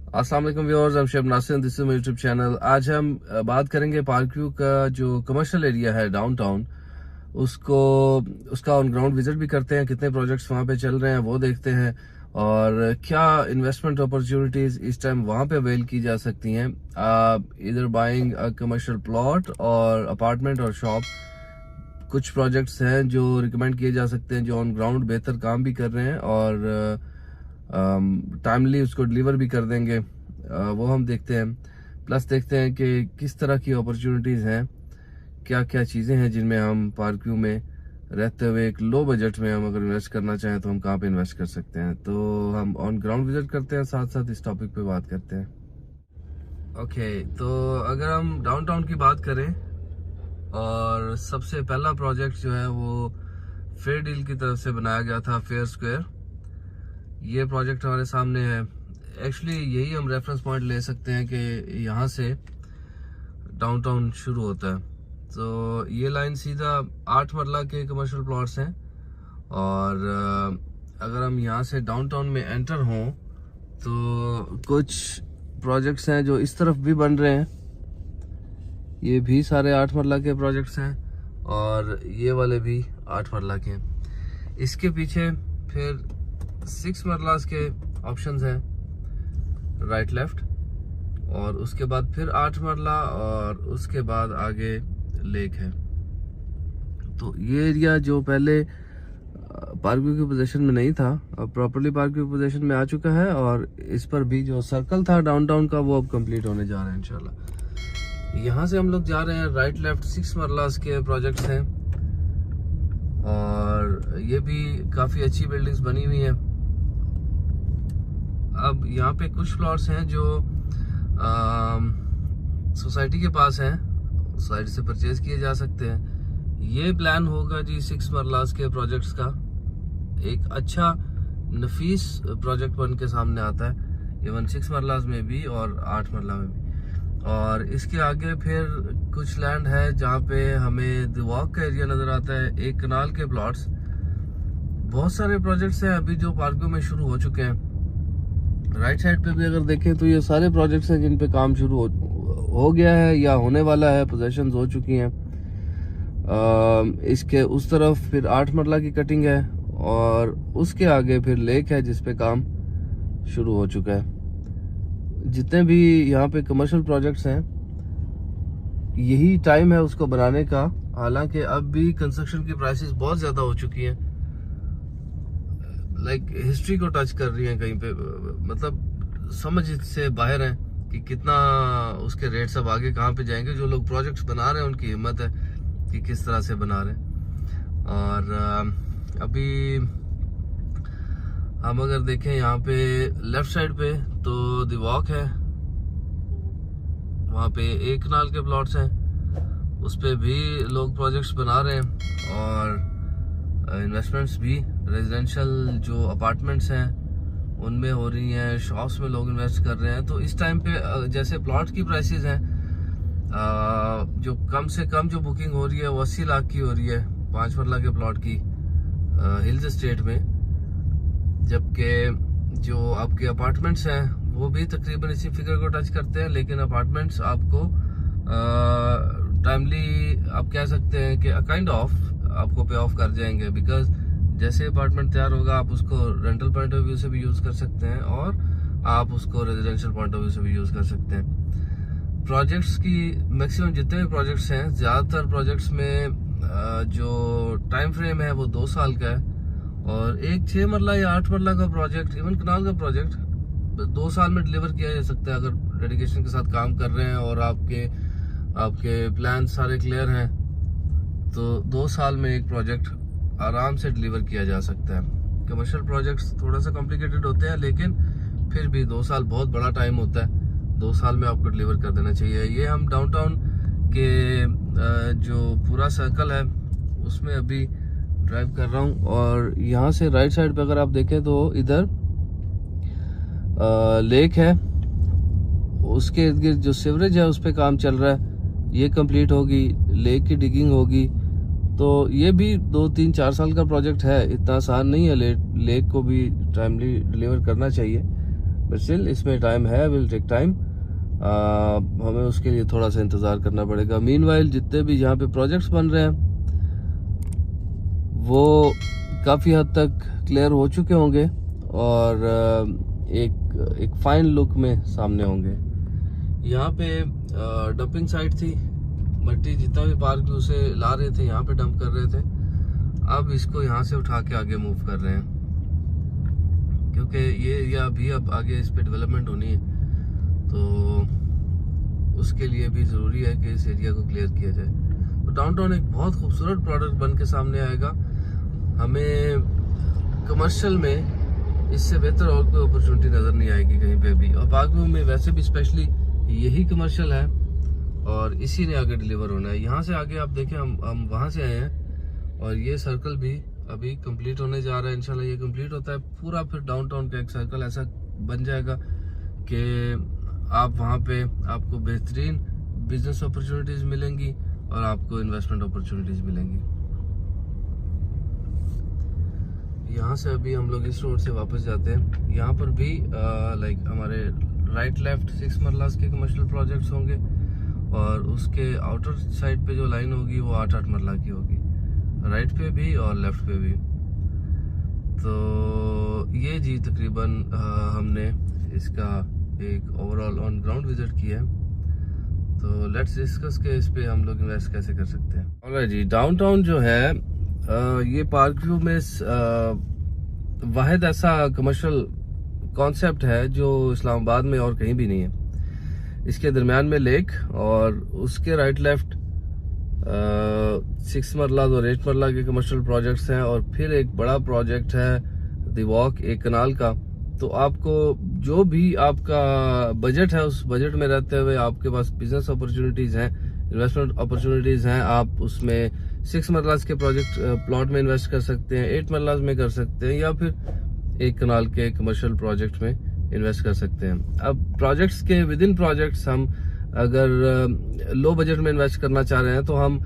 अस्सलाम वालेकुम viewers, I'm Sheb Nasir, this is my YouTube channel. आज हम बात करेंगे पार्क व्यू का जो कमर्शियल एरिया है डाउनटाउन, उसको उसका ऑन ग्राउंड विजिट भी करते हैं। कितने प्रोजेक्ट्स वहाँ पे चल रहे हैं वो देखते हैं, और क्या इन्वेस्टमेंट अपॉर्चुनिटीज इस टाइम वहाँ पे अवेल की जा सकती हैं। इधर बाइंग अ कमर्शियल प्लॉट और अपार्टमेंट और शॉप, कुछ प्रोजेक्ट्स हैं जो रिकमेंड किए जा सकते हैं, जो ऑन ग्राउंड बेहतर काम भी कर रहे हैं और टाइमली उसको डिलीवर भी कर देंगे। वो हम देखते हैं। प्लस देखते हैं कि किस तरह की अपॉर्चुनिटीज़ हैं, क्या क्या चीज़ें हैं जिनमें हम पार्क व्यू में रहते हुए एक लो बजट में हम अगर इन्वेस्ट करना चाहें तो हम कहाँ पे इन्वेस्ट कर सकते हैं। तो हम ऑन ग्राउंड विजिट करते हैं, साथ साथ इस टॉपिक पे बात करते हैं। ओके, तो अगर हम डाउनटाउन की बात करें, और सबसे पहला प्रोजेक्ट जो है वो फेयर डील की तरफ से बनाया गया था, फेयर स्क्वायर। ये प्रोजेक्ट हमारे सामने है। एक्चुअली यही हम रेफरेंस पॉइंट ले सकते हैं कि यहाँ से डाउनटाउन शुरू होता है। तो ये लाइन सीधा 8 मरला के कमर्शियल प्लॉट्स हैं, और अगर हम यहाँ से डाउनटाउन में एंटर हों तो कुछ प्रोजेक्ट्स हैं जो इस तरफ भी बन रहे हैं। ये भी सारे 8 मरला के प्रोजेक्ट्स हैं, और ये वाले भी 8 मरला के हैं। इसके पीछे फिर 6 मरलास के ऑप्शंस हैं, राइट लेफ्ट, और उसके बाद फिर 8 मरला, और उसके बाद आगे लेक है। तो ये एरिया जो पहले पार्क व्यू की पोजीशन में नहीं था, अब प्रॉपर्ली पार्क व्यू पोजीशन में आ चुका है, और इस पर भी जो सर्कल था डाउनटाउन का वो अब कंप्लीट होने जा रहा है इंशाल्लाह। यहाँ से हम लोग जा रहे हैं राइट लेफ्ट, 6 मरलास के प्रोजेक्ट्स हैं, और ये भी काफ़ी अच्छी बिल्डिंग्स बनी हुई हैं। अब यहाँ पे कुछ प्लॉट्स हैं जो सोसाइटी के पास हैं, सोसाइटी से परचेज किए जा सकते हैं। ये प्लान होगा जी 6 मरलास के प्रोजेक्ट्स का। एक अच्छा नफीस प्रोजेक्ट बन के सामने आता है, इवन 6 मरलास में भी और 8 मरला में भी। और इसके आगे फिर कुछ लैंड है जहाँ पे हमें द वॉक का एरिया नजर आता है, एक कनाल के प्लॉट्स। बहुत सारे प्रोजेक्ट्स हैं अभी जो पार्क व्यू में शुरू हो चुके हैं। राइट साइड पे भी अगर देखें तो ये सारे प्रोजेक्ट्स हैं जिन पे काम शुरू हो गया है या होने वाला है, पोजेशंस हो चुकी हैं। इसके उस तरफ फिर 8 मरला की कटिंग है, और उसके आगे फिर लेक है जिस पे काम शुरू हो चुका है। जितने भी यहाँ पे कमर्शियल प्रोजेक्ट्स हैं, यही टाइम है उसको बनाने का। हालांकि अब भी कंस्ट्रक्शन की प्राइसेस बहुत ज़्यादा हो चुकी हैं, लाइक हिस्ट्री को टच कर रही हैं कहीं पे, मतलब समझ से बाहर है कि कितना उसके रेट्स अब आगे कहाँ पे जाएंगे। जो लोग प्रोजेक्ट्स बना रहे हैं उनकी हिम्मत है कि किस तरह से बना रहे हैं। और अभी हम अगर देखें यहाँ पे लेफ्ट साइड पे तो द वॉक है, वहाँ पे एक कनाल के प्लॉट्स हैं, उस पे भी लोग प्रोजेक्ट्स बना रहे हैं, और इन्वेस्टमेंट्स भी रेजिडेंशियल जो अपार्टमेंट्स हैं उनमें हो रही हैं, शॉप्स में लोग इन्वेस्ट कर रहे हैं। तो इस टाइम पे जैसे प्लॉट की प्राइसेस हैं, जो कम से कम जो बुकिंग हो रही है वो 80 लाख की हो रही है 5 मरला के प्लॉट की हिल्स स्टेट में, जबकि जो आपके अपार्टमेंट्स हैं वो भी तकरीबन इसी फिगर को टच करते हैं। लेकिन अपार्टमेंट्स आपको टाइमली आप कह सकते हैं कि काइंड ऑफ आपको पे ऑफ कर जाएंगे, बिकॉज जैसे अपार्टमेंट तैयार होगा आप उसको रेंटल पॉइंट ऑफ व्यू से भी यूज़ कर सकते हैं, और आप उसको रेजिडेंशियल पॉइंट ऑफ व्यू से भी यूज़ कर सकते हैं। प्रोजेक्ट्स की मैक्सिमम जितने भी प्रोजेक्ट्स हैं, ज़्यादातर प्रोजेक्ट्स में जो टाइम फ्रेम है वो 2 साल का है, और एक 6 मरला या 8 मरला का प्रोजेक्ट, इवन कनाल का प्रोजेक्ट 2 साल में डिलीवर किया जा सकता है अगर डेडिकेशन के साथ काम कर रहे हैं और आपके प्लान सारे क्लियर हैं। तो 2 साल में एक प्रोजेक्ट आराम से डिलीवर किया जा सकता है। कमर्शियल प्रोजेक्ट्स थोड़ा सा कॉम्प्लिकेटेड होते हैं, लेकिन फिर भी 2 साल बहुत बड़ा टाइम होता है। 2 साल में आपको डिलीवर कर देना चाहिए। ये हम डाउनटाउन के जो पूरा सर्कल है उसमें अभी ड्राइव कर रहा हूँ, और यहाँ से राइट साइड पे अगर आप देखें तो इधर लेक है, उसके इर्द गिर्द जो सीवरेज है उस पर काम चल रहा है। ये कंप्लीट होगी, लेक की डिगिंग होगी, तो ये भी 2-3-4 साल का प्रोजेक्ट है, इतना आसान नहीं है। लेक को भी टाइमली डिलीवर करना चाहिए। बट स्टिल इसमें टाइम है, विल टेक टाइम। हमें उसके लिए थोड़ा सा इंतज़ार करना पड़ेगा। मीनवाइल जितने भी यहाँ पे प्रोजेक्ट्स बन रहे हैं वो काफ़ी हद तक क्लियर हो चुके होंगे और एक फाइन लुक में सामने होंगे। यहाँ पे डंपिंग साइट थी, मट्टी जितना भी पार्क उसे ला रहे थे, यहाँ पे डंप कर रहे थे। अब इसको यहाँ से उठा के आगे मूव कर रहे हैं, क्योंकि ये एरिया अभी अब आगे इस पे डेवलपमेंट होनी है, तो उसके लिए भी ज़रूरी है कि इस एरिया को क्लियर किया जाए। तो डाउनटाउन एक बहुत खूबसूरत प्रोडक्ट बन के सामने आएगा। हमें कमर्शियल में इससे बेहतर और कोई अपॉर्चुनिटी नज़र नहीं आएगी कहीं पे भी। और पार्क व्यू में वैसे भी स्पेशली यही कमर्शियल है और इसी ने आगे डिलीवर होना है। यहाँ से आगे आप देखें, हम वहाँ से आए हैं और ये सर्कल भी अभी कंप्लीट होने जा रहा है। इंशाल्लाह ये कंप्लीट होता है पूरा, फिर डाउनटाउन का एक सर्कल ऐसा बन जाएगा कि आप वहाँ पे आपको बेहतरीन बिजनेस अपॉर्चुनिटीज़ मिलेंगी और आपको इन्वेस्टमेंट अपॉर्चुनिटीज़ मिलेंगी। यहाँ से अभी हम लोग इस रोड से वापस जाते हैं। यहाँ पर भी लाइक हमारे राइट लेफ्ट 6 मरलास के कमर्शियल प्रोजेक्ट्स होंगे और उसके आउटर साइड पे जो लाइन होगी वो 8-8 मरला की होगी, राइट पे भी और लेफ्ट पे भी। तो ये जी तकरीबन हमने इसका एक ओवरऑल ऑन ग्राउंड विजिट किया है। तो लेट्स डिस्कस के इस पे हम लोग इन्वेस्ट कैसे कर सकते हैं। ऑलराइट जी, डाउनटाउन जो है ये पार्क व्यू में वाहिद ऐसा कमर्शियल कॉन्सेप्ट है जो इस्लामाबाद में और कहीं भी नहीं है। इसके दरमियान में लेक और उसके राइट लेफ्ट 6 मरला और 8 मरला के कमर्शियल प्रोजेक्ट्स हैं और फिर एक बड़ा प्रोजेक्ट है द वॉक, एक कनाल का। तो आपको जो भी आपका बजट है उस बजट में रहते हुए आपके पास बिजनेस अपॉर्चुनिटीज हैं, इन्वेस्टमेंट अपॉर्चुनिटीज हैं। आप उसमें 6 मरलास के प्रोजेक्ट प्लॉट में इन्वेस्ट कर सकते हैं, 8 मरलास में कर सकते हैं या फिर एक कनाल के कमर्शियल प्रोजेक्ट में इन्वेस्ट कर सकते हैं। अब प्रोजेक्ट्स के विद इन प्रोजेक्ट्स हम अगर लो बजट में इन्वेस्ट करना चाह रहे हैं तो हम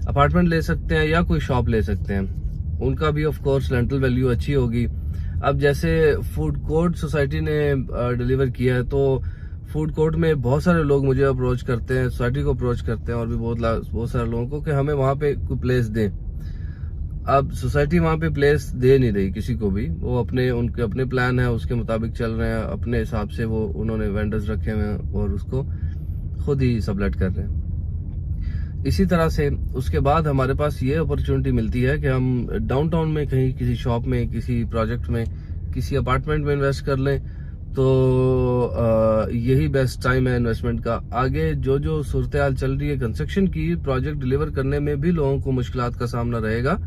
अपार्टमेंट ले सकते हैं या कोई शॉप ले सकते हैं। उनका भी ऑफ कोर्स रेंटल वैल्यू अच्छी होगी। अब जैसे फूड कोर्ट सोसाइटी ने डिलीवर किया है, तो फूड कोर्ट में बहुत सारे लोग मुझे अप्रोच करते हैं, सोसाइटी को अप्रोच करते हैं और भी बहुत सारे लोगों को कि हमें वहाँ पे कोई प्लेस दें। अब सोसाइटी वहाँ पे प्लेस दे नहीं रही किसी को भी, वो उनके अपने प्लान है उसके मुताबिक चल रहे हैं, अपने हिसाब से वो उन्होंने वेंडर्स रखे हुए हैं और उसको खुद ही सबलेट कर रहे हैं। इसी तरह से उसके बाद हमारे पास ये अपॉर्चुनिटी मिलती है कि हम डाउनटाउन में कहीं किसी शॉप में, किसी प्रोजेक्ट में, किसी अपार्टमेंट में इन्वेस्ट कर लें, तो यही बेस्ट टाइम है इन्वेस्टमेंट का। आगे जो सूरत हाल चल रही है कंस्ट्रक्शन की, प्रोजेक्ट डिलीवर करने में भी लोगों को मुश्किलात का सामना रहेगा,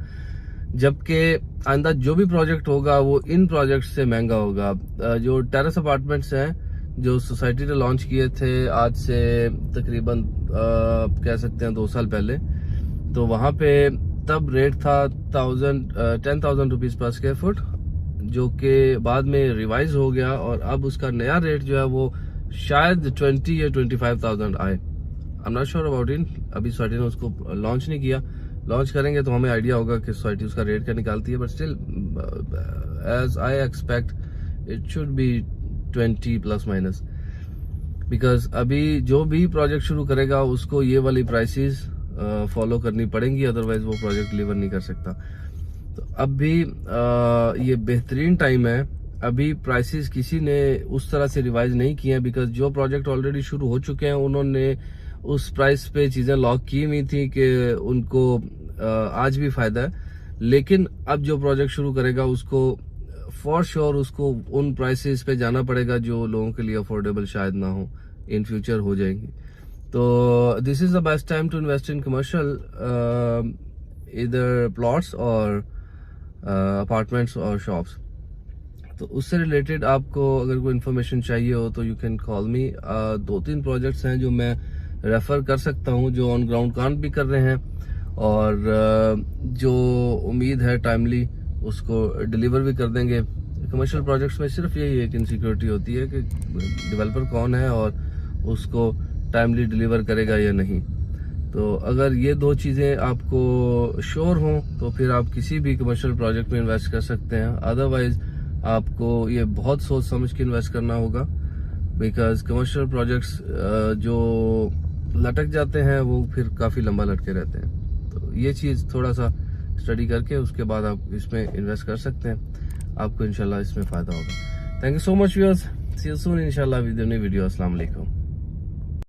जबकि आइंदा जो भी प्रोजेक्ट होगा वो इन प्रोजेक्ट से महंगा होगा। जो टेरेस अपार्टमेंट्स हैं जो सोसाइटी ने लॉन्च किए थे आज से तकरीबन कह सकते हैं 2 साल पहले, तो वहाँ पे तब रेट था 10,000 रुपीज़ पर स्क्वायर फुट, जो कि बाद में रिवाइज हो गया और अब उसका नया रेट जो है वो शायद 20 या 25,000 आए। I am not sure about it, अभी सोसाइटी ने उसको लॉन्च नहीं किया। लॉन्च करेंगे तो हमें आइडिया होगा कि सोसाइटी उसका रेट क्या निकालती है, but still as I expect it should be 20 plus minus, because अभी जो भी प्रोजेक्ट शुरू करेगा उसको ये वाली प्राइसेस फॉलो करनी पड़ेंगी, अदरवाइज वो प्रोजेक्ट डिलीवर नहीं कर सकता। तो अब भी ये बेहतरीन टाइम है। अभी प्राइसेस किसी ने उस तरह से रिवाइज नहीं किए हैं, बिकॉज जो प्रोजेक्ट ऑलरेडी शुरू हो चुके हैं उन्होंने उस प्राइस पे चीजें लॉक की हुई थी कि उनको आज भी फायदा है। लेकिन अब जो प्रोजेक्ट शुरू करेगा उसको फॉर श्योर उसको उन प्राइसेस पे जाना पड़ेगा जो लोगों के लिए अफोर्डेबल शायद ना हो, इन फ्यूचर हो जाएंगी। तो this is the best time to invest in commercial, इधर प्लॉट्स और अपार्टमेंट्स और शॉप्स। तो उससे रिलेटेड आपको अगर कोई इन्फॉर्मेशन चाहिए हो तो you can call me. 2-3 projects हैं जो मैं रेफर कर सकता हूं, जो ऑन ग्राउंड काम भी कर रहे हैं और जो उम्मीद है टाइमली उसको डिलीवर भी कर देंगे। कमर्शियल प्रोजेक्ट्स में सिर्फ यही एक इनसिक्योरिटी होती है कि डेवलपर कौन है और उसको टाइमली डिलीवर करेगा या नहीं। तो अगर ये 2 चीज़ें आपको श्योर हों तो फिर आप किसी भी कमर्शियल प्रोजेक्ट में इन्वेस्ट कर सकते हैं। अदरवाइज आपको ये बहुत सोच समझ के इन्वेस्ट करना होगा, बिकॉज कमर्शियल प्रोजेक्ट्स जो लटक जाते हैं वो फिर काफ़ी लंबा लटके रहते हैं। तो ये चीज़ थोड़ा सा स्टडी करके उसके बाद आप इसमें इन्वेस्ट कर सकते हैं, आपको इंशाल्लाह इसमें फ़ायदा होगा। Thank you so much viewers, see you soon इंशाल्लाह विद न्यू वीडियो। अस्सलाम वालेकुम।